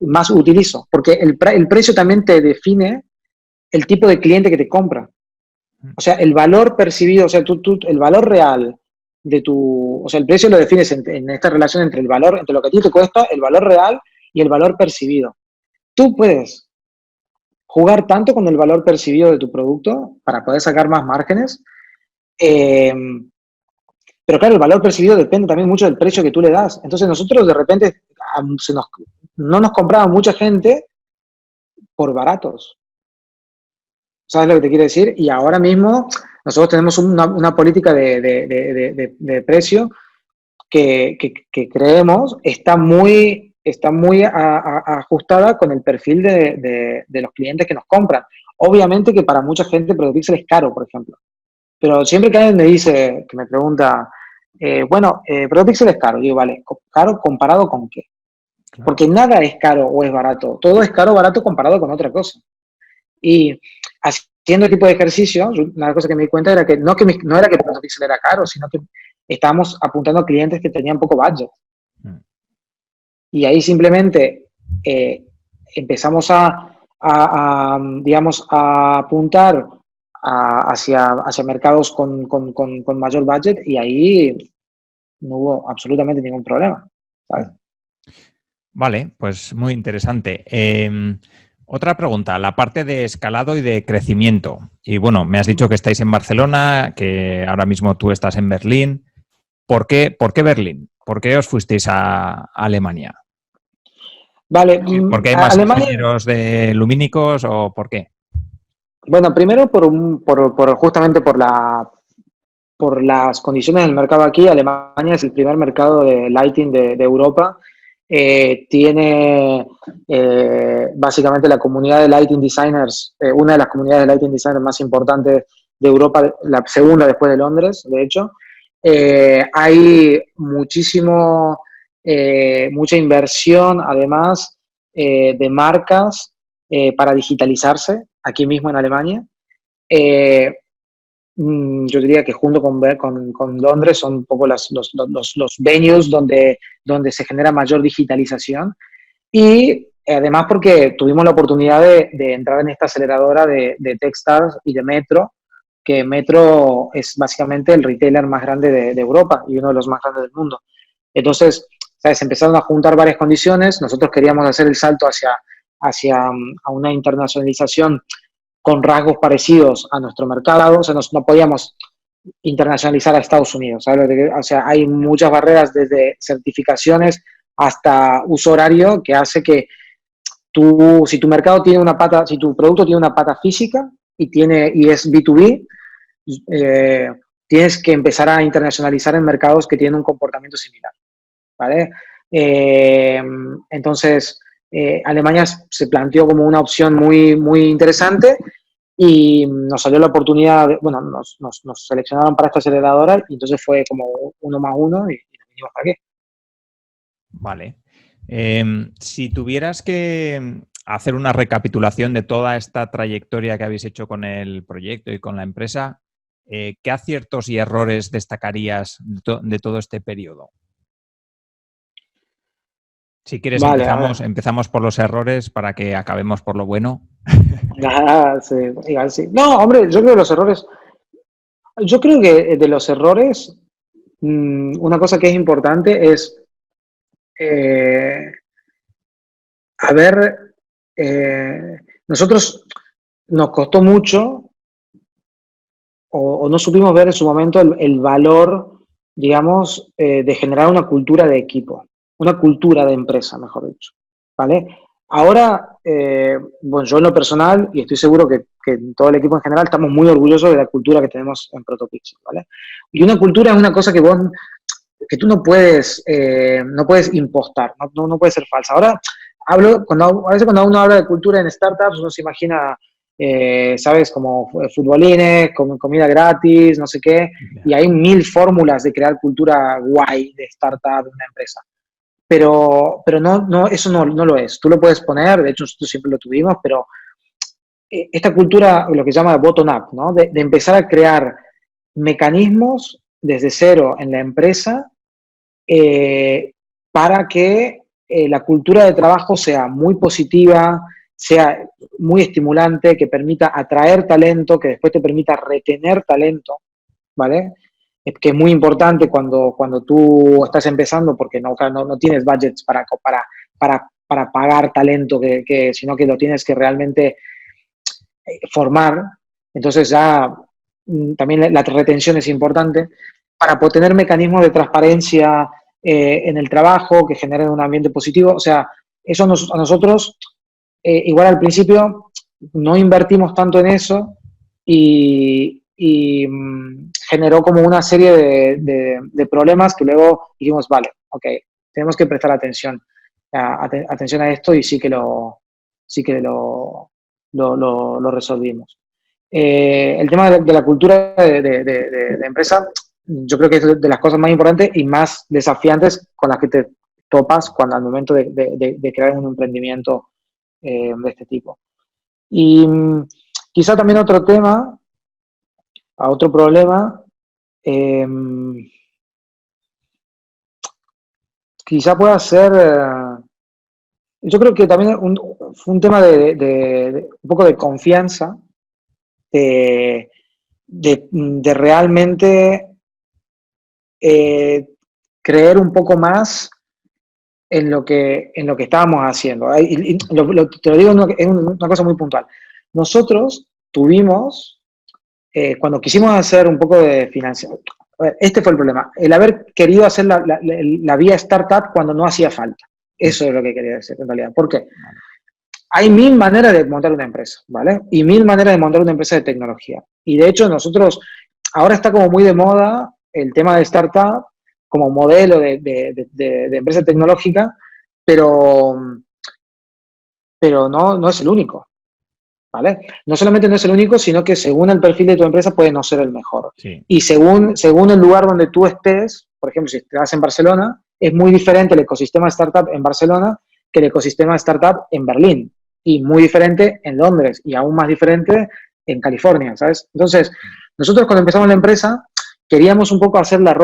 S3: más utilizo, porque el precio también te define el tipo de cliente que te compra. O sea, el valor percibido, o sea, el valor real o sea, el precio lo defines en esta relación entre el valor, entre lo que a ti te cuesta, el valor real y el valor percibido. Tú puedes jugar tanto con el valor percibido de tu producto para poder sacar más márgenes, pero claro, el valor percibido depende también mucho del precio que tú le das. Entonces nosotros de repente no nos compraba mucha gente por baratos. ¿Sabes lo que te quiero decir? Y ahora mismo nosotros tenemos una política de precio que creemos está muy ajustada con el perfil de los clientes que nos compran. Obviamente que para mucha gente ProtoPixel es caro, por ejemplo. Pero siempre que alguien me dice, que me pregunta, ProtoPixel es caro, digo, vale, ¿caro comparado con qué?
S2: Claro.
S3: Porque nada es caro o es barato. Todo es caro o barato comparado con otra cosa. Y haciendo este tipo de ejercicio, una cosa que me di cuenta era que no era que ProtoPixel era caro, sino que estábamos apuntando a clientes que tenían poco budget. Y ahí simplemente empezamos digamos, a apuntar hacia mercados con mayor budget y ahí no hubo absolutamente ningún problema, ¿sabes?
S2: Vale, pues muy interesante. Otra pregunta, la parte de escalado y de crecimiento. Y bueno, me has dicho que estáis en Barcelona, que ahora mismo tú estás en Berlín. ¿Por qué Berlín? ¿Por qué os fuisteis a Alemania?
S3: Vale,
S2: ¿Por qué hay más
S3: Alemania,
S2: ingenieros de lumínicos o por qué?
S3: bueno, primero justamente por las condiciones del mercado aquí. Alemania es el primer mercado de lighting de Europa. Tiene básicamente la comunidad de lighting designers, una de las comunidades de lighting designers más importantes de Europa, la segunda después de Londres, de hecho. Hay mucha inversión, además, de marcas para digitalizarse aquí mismo en Alemania. Yo diría que junto con Londres son un poco los venues donde se genera mayor digitalización. Y además porque tuvimos la oportunidad de entrar en esta aceleradora de Techstars y de Metro, que Metro es básicamente el retailer más grande de Europa y uno de los más grandes del mundo. Entonces, ¿sabes? Empezaron a juntar varias condiciones. Nosotros queríamos hacer el salto hacia a una internacionalización con rasgos parecidos a nuestro mercado. O sea, no podíamos internacionalizar a Estados Unidos, ¿sabes? O sea, hay muchas barreras desde certificaciones hasta uso horario que hace que si tu mercado tiene una pata, si tu producto tiene una pata física y es B2B, tienes que empezar a internacionalizar en mercados que tienen un comportamiento similar, ¿vale? Entonces, Alemania se planteó como una opción muy, muy interesante y nos salió la oportunidad, nos seleccionaron para esta aceleradora y entonces fue como 1 más 1 y nos vinimos para aquí.
S2: Vale. Si tuvieras que hacer una recapitulación de toda esta trayectoria que habéis hecho con el proyecto y con la empresa, ¿qué aciertos y errores destacarías de todo este periodo? Si quieres,
S3: Vale,
S2: empezamos por los errores para que acabemos por lo bueno.
S3: sí, igual sí. No, hombre, yo creo que de los errores, una cosa que es importante es, eh, a ver, nosotros nos costó mucho o no supimos ver en su momento el valor, digamos, de generar una cultura de equipo, una cultura de empresa, mejor dicho, ¿vale? Ahora, bueno, yo en lo personal, y estoy seguro que todo el equipo en general, estamos muy orgullosos de la cultura que tenemos en Protopixel, ¿vale? Y una cultura es una cosa que tú no puedes impostar, no puede ser falsa. Ahora, a veces cuando uno habla de cultura en startups, uno se imagina, ¿sabes? Como futbolines, como comida gratis, no sé qué, y hay 1000 fórmulas de crear cultura guay de startup de una empresa. Pero eso no lo es. Tú lo puedes poner, de hecho nosotros siempre lo tuvimos, pero esta cultura, lo que se llama bottom-up, ¿no? De empezar a crear mecanismos desde cero en la empresa para que la cultura de trabajo sea muy positiva, sea muy estimulante, que permita atraer talento, que después te permita retener talento, ¿vale? Que es muy importante cuando tú estás empezando porque no tienes budgets para pagar talento, sino que lo tienes que realmente formar. Entonces ya también la retención es importante para poder tener mecanismos de transparencia en el trabajo que generen un ambiente positivo. O sea, eso a nosotros, igual al principio, no invertimos tanto en eso y generó como una serie de problemas que luego dijimos, vale, ok, tenemos que prestar atención a esto y lo resolvimos. El tema de la cultura de empresa, yo creo que es de las cosas más importantes y más desafiantes con las que te topas al momento de crear un emprendimiento de este tipo. Y quizá también otro problema, quizá pueda ser, yo creo que también fue un tema de un poco de confianza, de realmente creer un poco más en lo que estábamos haciendo. Te lo digo, es una cosa muy puntual. Nosotros tuvimos, cuando quisimos hacer un poco de financiación, este fue el problema, el haber querido hacer la vía startup cuando no hacía falta. Eso es lo que quería decir en realidad. ¿Por qué? Hay 1000 maneras de montar una empresa, ¿vale? Y 1000 maneras de montar una empresa de tecnología. Y de hecho ahora está como muy de moda el tema de startup como modelo de empresa tecnológica, pero no es el único, ¿vale? No solamente no es el único, sino que según el perfil de tu empresa puede no ser el mejor.
S2: Sí.
S3: Y según el lugar donde tú estés, por ejemplo, si estás en Barcelona, es muy diferente el ecosistema de startup en Barcelona que el ecosistema de startup en Berlín, y muy diferente en Londres, y aún más diferente en California, ¿sabes? Entonces, nosotros cuando empezamos la empresa, queríamos un poco hacer la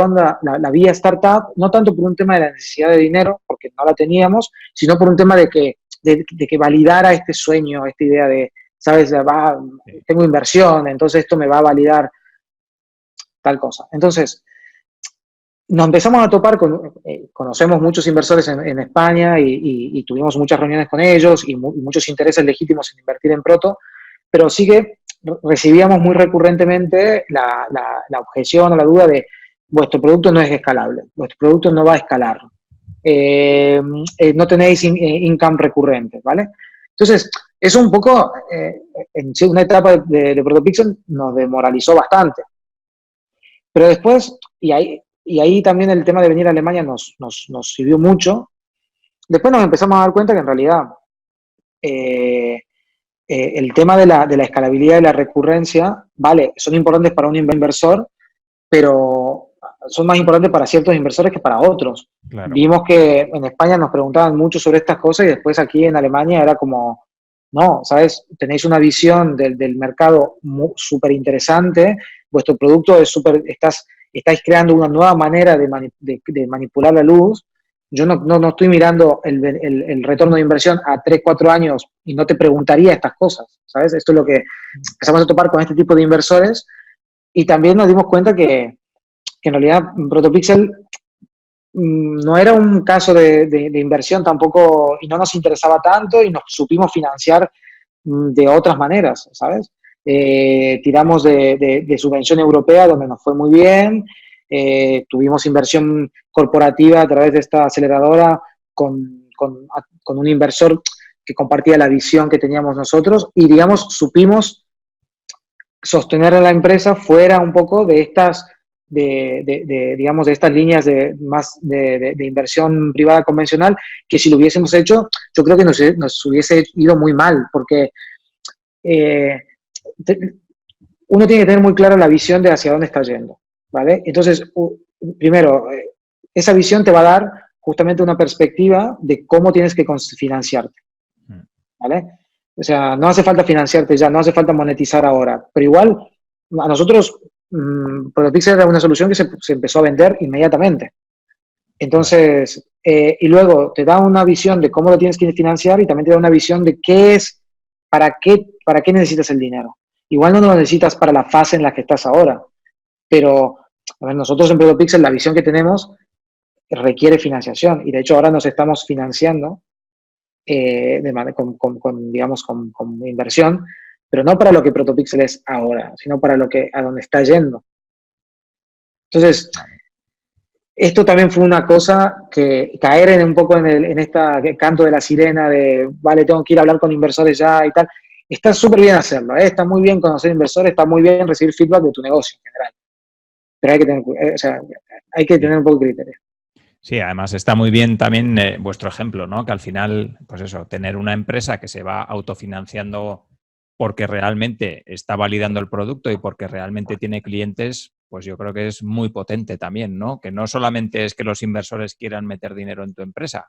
S3: vía startup, no tanto por un tema de la necesidad de dinero, porque no la teníamos, sino por un tema de que validara este sueño, esta idea de, ¿sabes? Tengo inversión, entonces esto me va a validar tal cosa. Entonces, nos empezamos a topar conocemos muchos inversores en España y tuvimos muchas reuniones con ellos y muchos intereses legítimos en invertir en Proto, pero sí que recibíamos muy recurrentemente la objeción o la duda de vuestro producto no es escalable, vuestro producto no va a escalar, no tenéis income recurrente, ¿vale? Entonces, eso un poco, en una etapa de Protopixel nos desmoralizó bastante. Pero después, y ahí también el tema de venir a Alemania nos sirvió mucho. Después nos empezamos a dar cuenta que en realidad el tema de la escalabilidad y la recurrencia, vale, son importantes para un inversor, pero son más importantes para ciertos inversores que para otros.
S2: Claro.
S3: Vimos que en España nos preguntaban mucho sobre estas cosas y después aquí en Alemania era como, no, ¿sabes? Tenéis una visión del mercado súper interesante, vuestro producto es estáis creando una nueva manera de manipular la luz Yo no estoy mirando el retorno de inversión a 3, 4 años y no te preguntaría estas cosas, ¿sabes? Esto es lo que empezamos a topar con este tipo de inversores y también nos dimos cuenta que en realidad Protopixel no era un caso de inversión tampoco y no nos interesaba tanto y nos supimos financiar de otras maneras, ¿sabes? Tiramos de subvención europea donde nos fue muy bien, tuvimos inversión corporativa a través de esta aceleradora con un inversor que compartía la visión que teníamos nosotros y, digamos, supimos sostener a la empresa fuera un poco de estas, digamos, de estas líneas de inversión privada convencional, que si lo hubiésemos hecho, yo creo que nos hubiese ido muy mal, porque uno tiene que tener muy clara la visión de hacia dónde está yendo, ¿vale? Entonces, primero, esa visión te va a dar justamente una perspectiva de cómo tienes que financiarte, ¿vale? O sea, no hace falta financiarte ya, no hace falta monetizar ahora, pero igual a nosotros Protopixel era una solución que se empezó a vender inmediatamente. Entonces, y luego te da una visión de cómo lo tienes que financiar y también te da una visión de qué es, para qué necesitas el dinero. Igual no lo necesitas para la fase en la que estás ahora, pero a ver, nosotros en Protopixel la visión que tenemos requiere financiación y de hecho ahora nos estamos financiando digamos, con inversión, pero no para lo que Protopixel es ahora, sino para a donde está yendo. Entonces, esto también fue una cosa que caer un poco en este canto de la sirena de, vale, tengo que ir a hablar con inversores ya y tal. Está súper bien hacerlo, está muy bien conocer inversores, está muy bien recibir feedback de tu negocio en general. Pero hay que tener un poco de criterio.
S2: Sí, además está muy bien también vuestro ejemplo, ¿no? Que al final, pues eso, tener una empresa que se va autofinanciando porque realmente está validando el producto y porque realmente tiene clientes, pues yo creo que es muy potente también, ¿no? Que no solamente es que los inversores quieran meter dinero en tu empresa,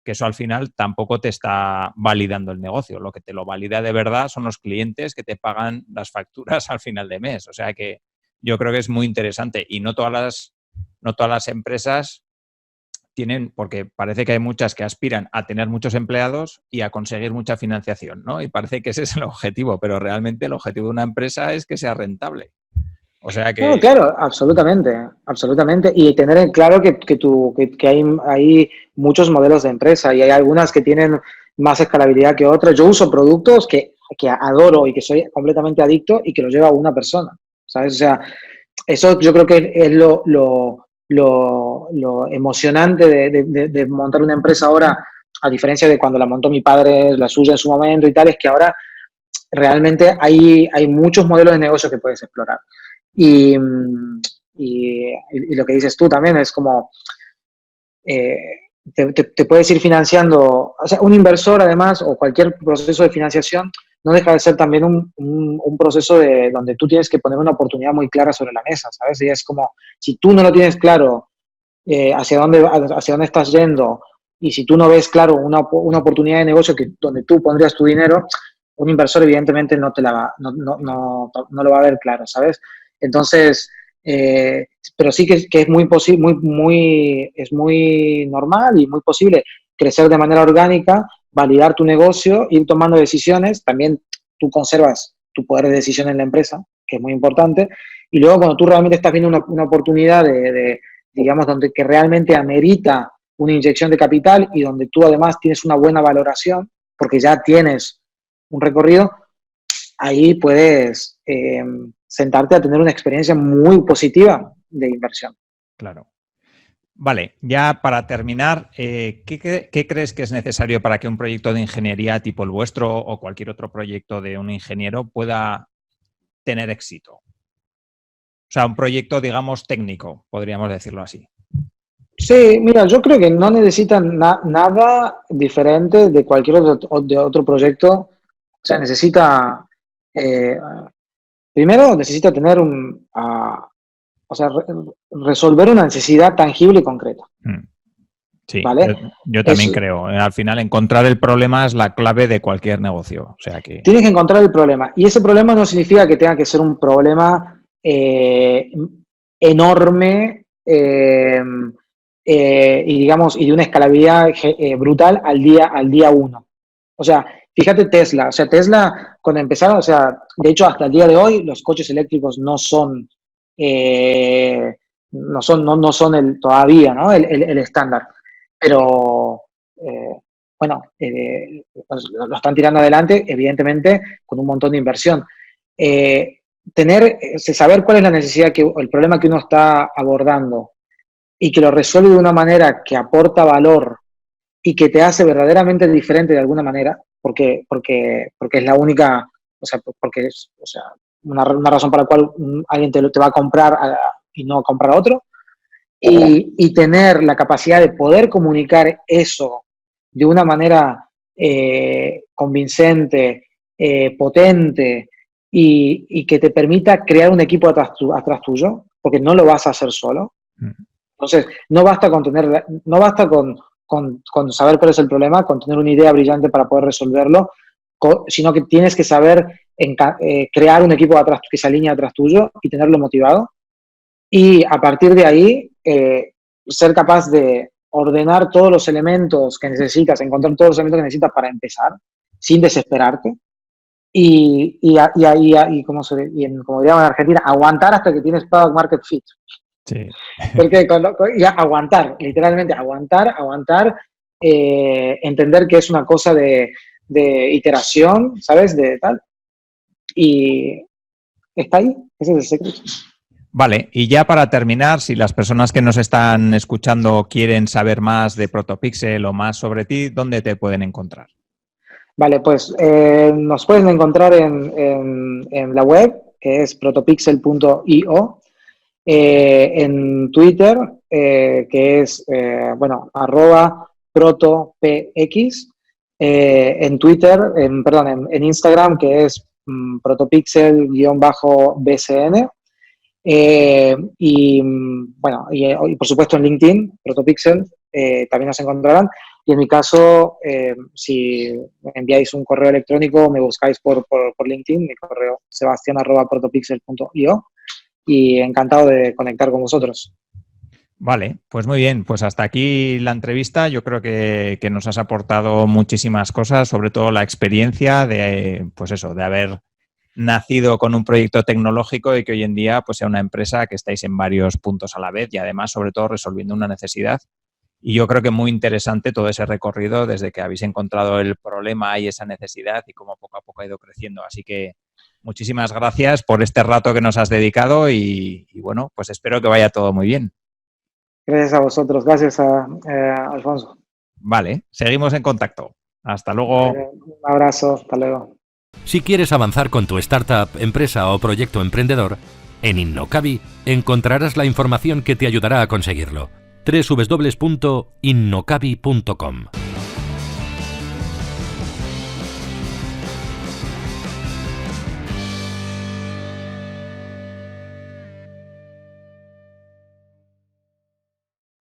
S2: que eso al final tampoco te está validando el negocio. Lo que te lo valida de verdad son los clientes que te pagan las facturas al final de mes. O sea que yo creo que es muy interesante y no todas las empresas tienen, porque parece que hay muchas que aspiran a tener muchos empleados y a conseguir mucha financiación, ¿no? Y parece que ese es el objetivo, pero realmente el objetivo de una empresa es que sea rentable. O sea que...
S3: No, claro, absolutamente, absolutamente. Y tener en claro que hay muchos modelos de empresa y hay algunas que tienen más escalabilidad que otras. Yo uso productos que adoro y que soy completamente adicto y que los lleva una persona, ¿sabes? O sea, eso yo creo que es lo emocionante de montar una empresa ahora, a diferencia de cuando la montó mi padre, la suya en su momento y tal, es que ahora realmente hay muchos modelos de negocio que puedes explorar. Y lo que dices tú también es como te puedes ir financiando, o sea, un inversor además o cualquier proceso de financiación no deja de ser también un proceso donde tú tienes que poner una oportunidad muy clara sobre la mesa, ¿sabes? Y es como, si tú no lo tienes claro hacia dónde estás yendo y si tú no ves claro una oportunidad de negocio donde tú pondrías tu dinero, un inversor evidentemente no lo va a ver claro, ¿sabes? Entonces, pero sí que es muy es muy normal y muy posible crecer de manera orgánica, validar tu negocio, ir tomando decisiones, también tú conservas tu poder de decisión en la empresa, que es muy importante, y luego cuando tú realmente estás viendo una oportunidad digamos, donde que realmente amerita una inyección de capital y donde tú además tienes una buena valoración, porque ya tienes un recorrido, ahí puedes sentarte a tener una experiencia muy positiva de inversión.
S2: Claro. Vale, ya para terminar, ¿qué crees que es necesario para que un proyecto de ingeniería tipo el vuestro o cualquier otro proyecto de un ingeniero pueda tener éxito? O sea, un proyecto, digamos, técnico, podríamos decirlo así.
S3: Sí, mira, yo creo que no necesitan nada diferente de cualquier otro proyecto. O sea, primero necesita tener o sea, resolver una necesidad tangible y concreta.
S2: Sí,
S3: ¿vale?
S2: yo también creo. Al final, encontrar el problema es la clave de cualquier negocio. O sea que...
S3: Tienes que encontrar el problema. Y ese problema no significa que tenga que ser un problema enorme, y de una escalabilidad brutal al día 1. O sea, fíjate Tesla. O sea, Tesla, cuando empezaron, o sea, de hecho, hasta el día de hoy, los coches eléctricos no son todavía, ¿no? el estándar. Pero, bueno, lo están tirando adelante, evidentemente, con un montón de inversión. Saber cuál es la necesidad, el problema que uno está abordando y que lo resuelve de una manera que aporta valor y que te hace verdaderamente diferente de alguna manera, porque es la única, o sea, porque es, o sea, una razón para la cual alguien te va a comprar y no comprar a otro, y tener la capacidad de poder comunicar eso de una manera convincente, potente, y que te permita crear un equipo atrás tuyo, porque no lo vas a hacer solo. Entonces, no basta con saber cuál es el problema, con tener una idea brillante para poder resolverlo, sino que tienes que saber crear un equipo atrás que se alinee atrás tuyo y tenerlo motivado. Y a partir de ahí, ser capaz de ordenar todos los elementos que necesitas, encontrar todos los elementos que necesitas para empezar, sin desesperarte. Como diríamos en Argentina, aguantar hasta que tienes product market fit.
S2: Sí.
S3: Porque aguantar, literalmente aguantar, entender que es una cosa de iteración, ¿sabes? De tal. Y está ahí, ese es el secreto.
S2: Vale, y ya para terminar, si las personas que nos están escuchando quieren saber más de Protopixel o más sobre ti, ¿dónde te pueden encontrar?
S3: Vale, pues nos pueden encontrar en la web, que es protopixel.io, en Twitter, que es, @protopx, en Twitter, en Instagram, que es protopixel_bcn, y por supuesto en LinkedIn, Protopixel, también nos encontrarán. Y en mi caso, si enviáis un correo electrónico, me buscáis por LinkedIn, mi correo sebastian@protopixel.io, y encantado de conectar con vosotros.
S2: Vale, pues muy bien, pues hasta aquí la entrevista. Yo creo que nos has aportado muchísimas cosas, sobre todo la experiencia de haber nacido con un proyecto tecnológico y que hoy en día pues sea una empresa que estáis en varios puntos a la vez y además, sobre todo, resolviendo una necesidad. Y yo creo que muy interesante todo ese recorrido desde que habéis encontrado el problema y esa necesidad y cómo poco a poco ha ido creciendo. Así que muchísimas gracias por este rato que nos has dedicado y bueno, pues espero que vaya todo muy bien.
S3: Gracias a vosotros. Gracias a Alfonso.
S2: Vale, seguimos en contacto. Hasta luego.
S3: Un abrazo. Hasta luego.
S1: Si quieres avanzar con tu startup, empresa o proyecto emprendedor, en Innocabi encontrarás la información que te ayudará a conseguirlo. www.innocabi.com